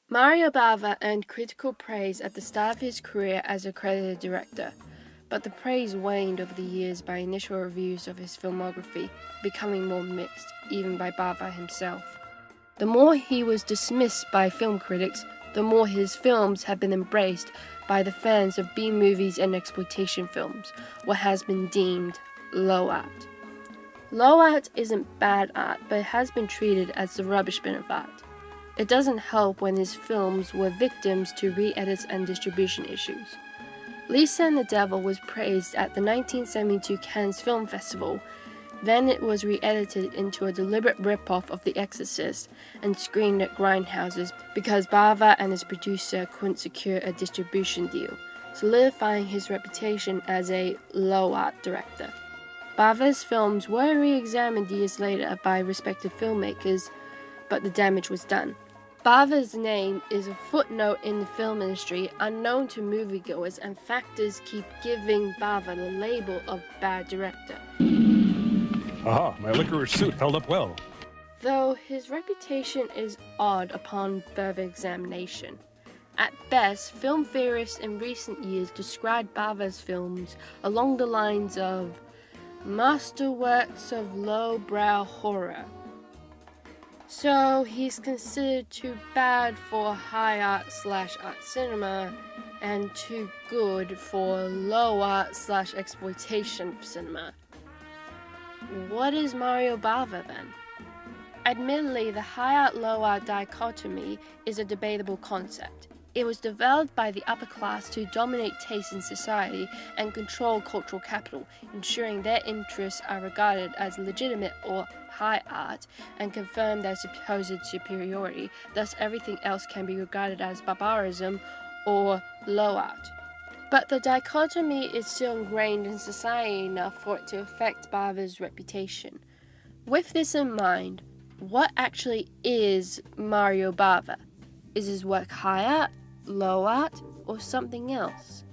Mario Bava earned critical praise at the start of his career as a credited director, but the praise waned over the years by initial reviews of his filmography becoming more mixed, even by Bava himself. The more he was dismissed by film critics, the more his films have been embraced by the fans of B-movies and exploitation films, what has been deemed low art. Low art isn't bad art, but it has been treated as the rubbish bin of art. It doesn't help when his films were victims to re-edits and distribution issues. Lisa and the Devil was praised at the 1972 Cannes Film Festival. Then it was re-edited into a deliberate rip-off of The Exorcist and screened at grindhouses because Bava and his producer couldn't secure a distribution deal, solidifying his reputation as a low-art director. Bava's films were re-examined years later by respected filmmakers, but the damage was done. Bava's name is a footnote in the film industry unknown to moviegoers, and factors keep giving Bava the label of bad director. Aha, my licorice suit held up well. Though his reputation is odd upon further examination. At best, film theorists in recent years described Bava's films along the lines of masterworks of low-brow horror. So he's considered too bad for high art/art cinema and too good for low art/exploitation cinema. What is Mario Bava then? Admittedly, the high art low art dichotomy is a debatable concept. It was developed by the upper class to dominate taste in society and control cultural capital, ensuring their interests are regarded as legitimate or high art and confirm their supposed superiority. Thus, everything else can be regarded as barbarism or low art. But the dichotomy is still ingrained in society enough for it to affect Bava's reputation. With this in mind, what actually is Mario Bava? Is his work high art, low art, or something else?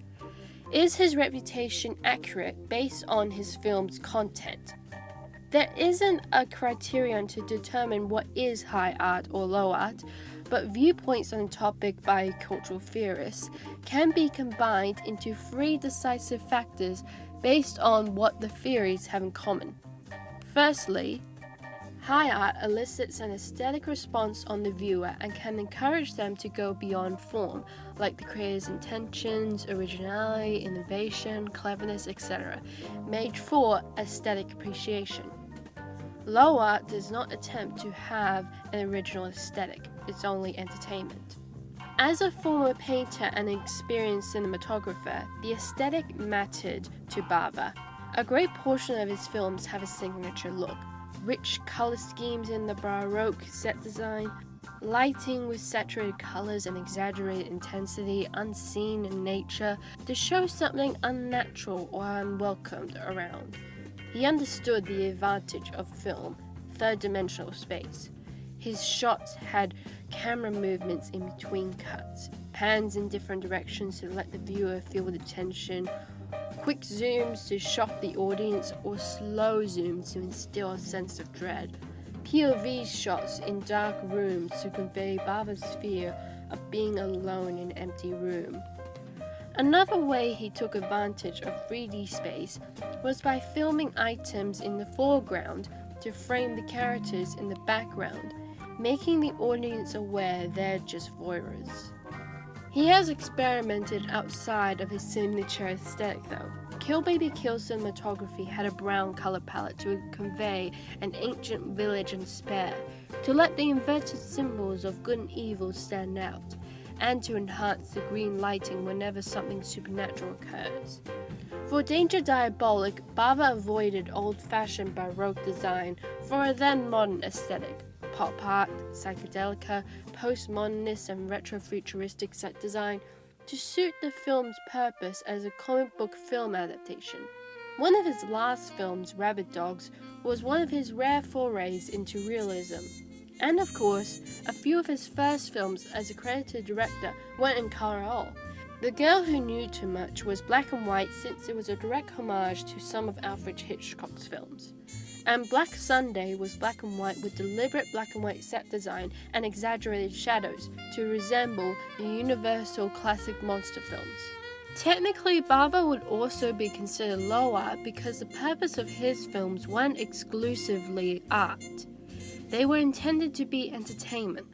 Is his reputation accurate based on his film's content? There isn't a criterion to determine what is high art or low art, but viewpoints on the topic by cultural theorists can be combined into three decisive factors based on what the theories have in common. Firstly, high art elicits an aesthetic response on the viewer and can encourage them to go beyond form, like the creator's intentions, originality, innovation, cleverness, etc., made for aesthetic appreciation. Low art does not attempt to have an original aesthetic, it's only entertainment. As a former painter and experienced cinematographer, the aesthetic mattered to Bava. A great portion of his films have a signature look. Rich color schemes in the Baroque set design, lighting with saturated colors and exaggerated intensity unseen in nature to show something unnatural or unwelcomed around. He understood the advantage of film, third-dimensional space. His shots had camera movements in between cuts, pans in different directions to let the viewer feel the tension, quick zooms to shock the audience, or slow zooms to instill a sense of dread. POV shots in dark rooms to convey Bava's fear of being alone in an empty room. Another way he took advantage of 3D space was by filming items in the foreground to frame the characters in the background, making the audience aware they're just voyeurs. He has experimented outside of his signature aesthetic though. Kill Baby Kill cinematography had a brown color palette to convey an ancient village in despair, to let the inverted symbols of good and evil stand out, and to enhance the green lighting whenever something supernatural occurs. For Danger Diabolic, Bava avoided old-fashioned Baroque design for a then-modern aesthetic. Pop art, psychedelica, postmodernist and retro-futuristic set design to suit the film's purpose as a comic book film adaptation. One of his last films, Rabid Dogs, was one of his rare forays into realism. And of course, a few of his first films as a credited director weren't in color at all. The Girl Who Knew Too Much was black and white since it was a direct homage to some of Alfred Hitchcock's films. And Black Sunday was black and white with deliberate black and white set design and exaggerated shadows to resemble the universal classic monster films. Technically, Bava would also be considered low art because the purpose of his films weren't exclusively art. They were intended to be entertainment.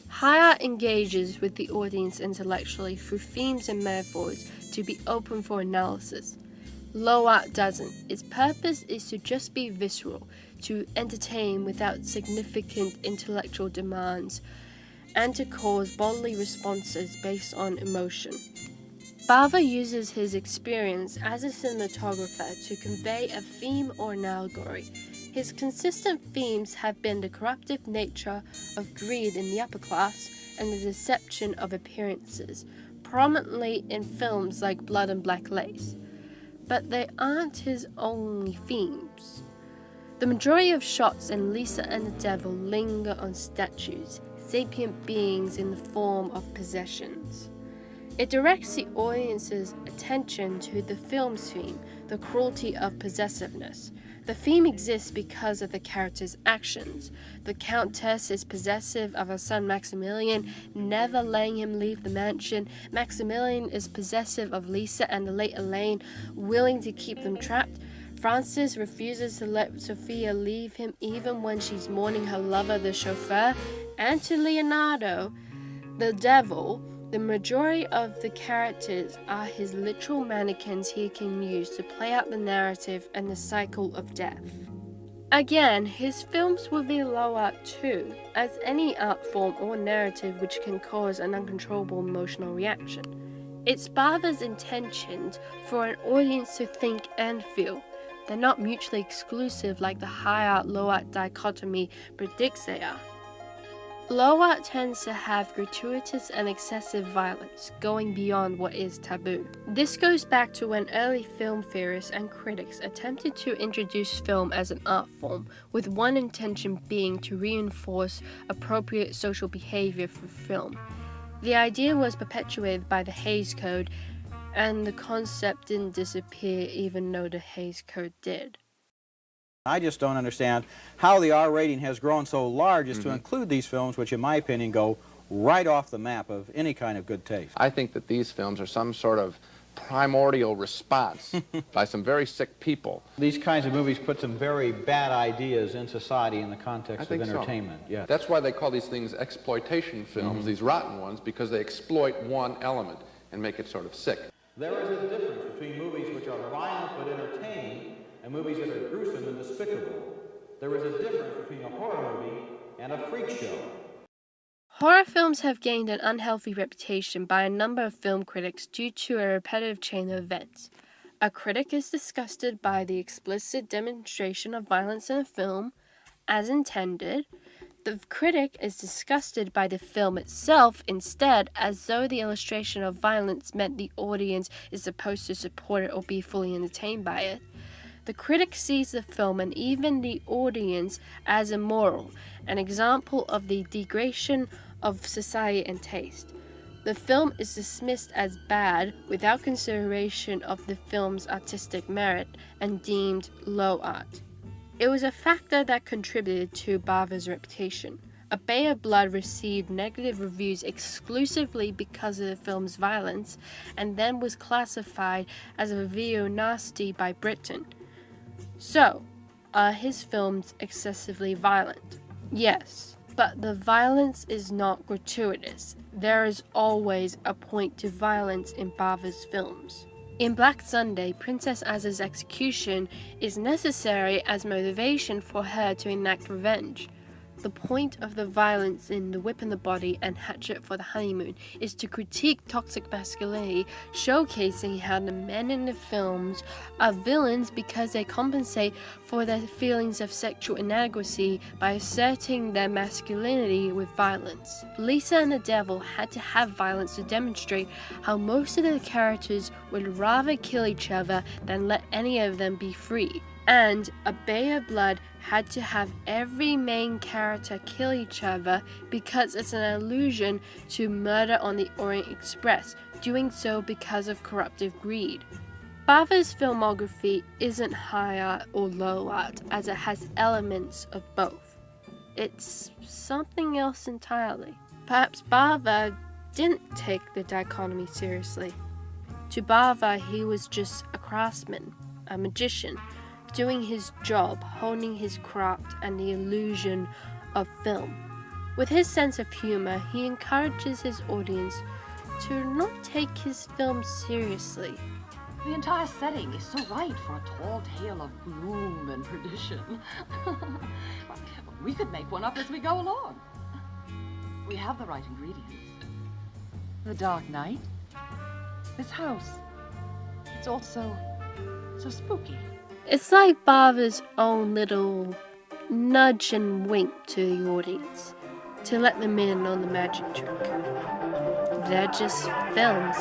High art engages with the audience intellectually through themes and metaphors to be open for analysis. Low art doesn't. Its purpose is to just be visceral, to entertain without significant intellectual demands, and to cause bodily responses based on emotion. Bava uses his experience as a cinematographer to convey a theme or an allegory. His consistent themes have been the corruptive nature of greed in the upper class and the deception of appearances, prominently in films like Blood and Black Lace. But they aren't his only themes. The majority of shots in Lisa and the Devil linger on statues, sapient beings in the form of possessions. It directs the audience's attention to the film's theme, the cruelty of possessiveness. The theme exists because of the character's actions. The Countess is possessive of her son Maximilian, never letting him leave the mansion. Maximilian is possessive of Lisa and the late Elaine, willing to keep them trapped. Francis refuses to let Sophia leave him even when she's mourning her lover, the chauffeur. And to Leonardo, the devil, the majority of the characters are his literal mannequins he can use to play out the narrative and the cycle of death. Again, his films will be low art too, as any art form or narrative which can cause an uncontrollable emotional reaction. It's Bava's intentions for an audience to think and feel. They're not mutually exclusive like the high art, low art dichotomy predicts they are. Low art tends to have gratuitous and excessive violence, going beyond what is taboo. This goes back to when early film theorists and critics attempted to introduce film as an art form, with one intention being to reinforce appropriate social behavior for film. The idea was perpetuated by the Hays Code, and the concept didn't disappear even though the Hays Code did. I just don't understand how the R rating has grown so large as to include these films, which in my opinion go right off the map of any kind of good taste. I think that these films are some sort of primordial response by some very sick people. These kinds of movies put some very bad ideas in society in the context of entertainment. So. Yeah. That's why they call these things exploitation films, these rotten ones, because they exploit one element and make it sort of sick. There is a difference between movies which are violent but entertaining and movies that are gruesome and despicable. There is a difference between a horror movie and a freak show. Horror films have gained an unhealthy reputation by a number of film critics due to a repetitive chain of events. A critic is disgusted by the explicit demonstration of violence in a film, as intended. The critic is disgusted by the film itself instead, as though the illustration of violence meant the audience is supposed to support it or be fully entertained by it. The critic sees the film and even the audience as immoral, an example of the degradation of society and taste. The film is dismissed as bad without consideration of the film's artistic merit and deemed low art. It was a factor that contributed to Bava's reputation. A Bay of Blood received negative reviews exclusively because of the film's violence and then was classified as a video nasty by Britain. So, are his films excessively violent? Yes, but the violence is not gratuitous. There is always a point to violence in Bava's films. In Black Sunday, Princess Aza's execution is necessary as motivation for her to enact revenge. The point of the violence in The Whip in the Body and Hatchet for the Honeymoon is to critique toxic masculinity, showcasing how the men in the films are villains because they compensate for their feelings of sexual inadequacy by asserting their masculinity with violence. Lisa and the Devil had to have violence to demonstrate how most of the characters would rather kill each other than let any of them be free. And A Bay of Blood had to have every main character kill each other because it's an allusion to Murder on the Orient Express, doing so because of corruptive greed. Bava's filmography isn't high art or low art, as it has elements of both. It's something else entirely. Perhaps Bava didn't take the dichotomy seriously. To Bava, he was just a craftsman, a magician, doing his job, honing his craft and the illusion of film. With his sense of humor, he encourages his audience to not take his films seriously. The entire setting is so right for a tall tale of gloom and perdition. We could make one up as we go along. We have the right ingredients. The Dark Knight. This house. It's also so spooky. It's like Bava's own little nudge and wink to the audience to let them in on the magic trick. They're just films.